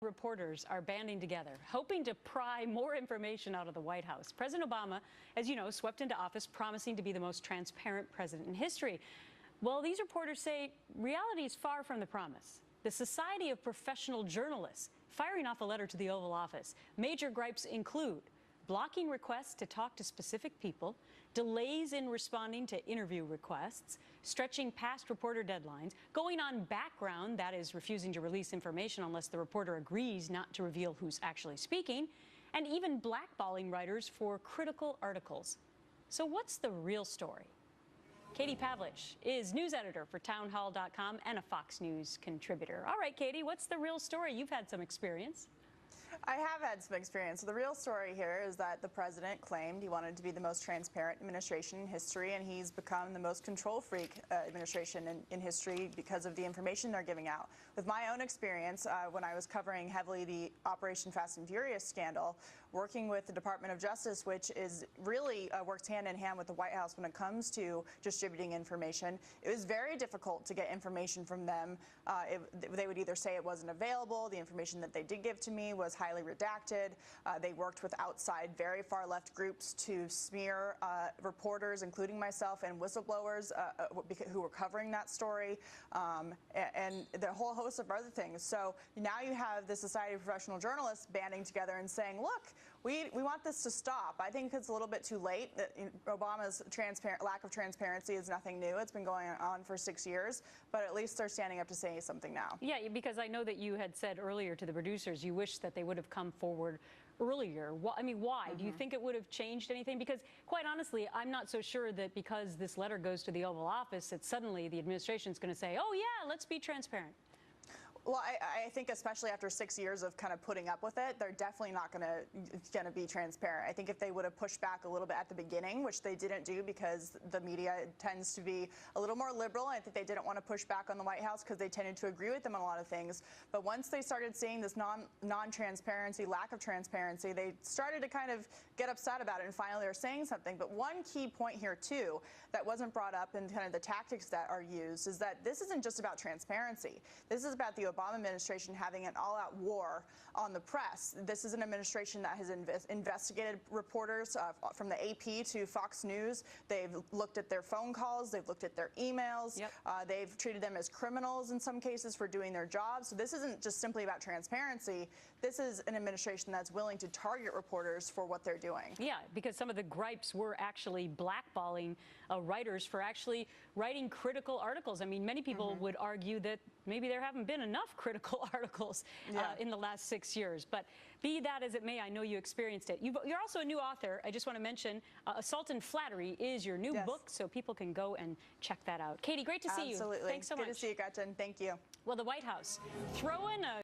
reporters are banding together, hoping to pry more information out of the White House. President Obama, as you know, swept into office promising to be the most transparent president in history. Well, these reporters say reality is far from the promise. The Society of Professional Journalists firing off a letter to the Oval Office. Major gripes include blocking requests to talk to specific people, delays in responding to interview requests, stretching past reporter deadlines, going on background, that is, refusing to release information unless the reporter agrees not to reveal who's actually speaking, and even blackballing writers for critical articles. So what's the real story? Katie Pavlich is news editor for townhall.com and a Fox News contributor. All right, Katie, what's the real story? You've had some experience. I have had some experience. So the real story here is that the president claimed he wanted to be the most transparent administration in history, and he's become the most control freak administration in history because of the information they're giving out. With my own experience, when I was covering heavily the Operation Fast and Furious scandal, working with the Department of Justice, which is really works hand in hand with the White House when it comes to distributing information, it was very difficult to get information from them. They would either say it wasn't available, the information that they did give to me was highly redacted. They worked with outside, very far left groups to smear reporters, including myself, and whistleblowers who were covering that story, and the whole host of other things. So now you have the Society of Professional Journalists banding together and saying, look, we want this to stop. I think it's a little bit too late. Obama's lack of transparency is nothing new. It's been going on for 6 years, but at least they're standing up to say something now. Yeah, because I know that you had said earlier to the producers you wish that they would have come forward earlier. I mean, why? Do you think it would have changed anything? Because quite honestly, I'm not so sure that because this letter goes to the Oval Office that suddenly the administration is going to say, oh yeah, let's be transparent. Well, I think especially after 6 years of kind of putting up with it, they're definitely not going to be transparent. I think if they would have pushed back a little bit at the beginning, which they didn't do because the media tends to be a little more liberal, I think they didn't want to push back on the White House because they tended to agree with them on a lot of things. But once they started seeing this non-transparency, lack of transparency, they started to kind of get upset about it, and finally they're saying something. But one key point here, too, that wasn't brought up in kind of the tactics that are used is that this isn't just about transparency. This is about the Obama administration having an all-out war on the press. This is an administration that has investigated reporters from the AP to Fox News. They've looked at their phone calls. They've looked at their emails. Yep. They've treated them as criminals in some cases for doing their jobs. So this isn't just simply about transparency. This is an administration that's willing to target reporters for what they're doing. Yeah, because some of the gripes were actually blackballing writers for actually writing critical articles. I mean, many people would argue that maybe there haven't been enough critical articles in the last 6 years. But be that as it may, I know you experienced it. You're also a new author. I just want to mention Assault and Flattery is your new book, so people can go and check that out. Katie, great to see you. Absolutely. Thanks so much. Good to see you, Gretchen. Thank you. Well, the White House throwing a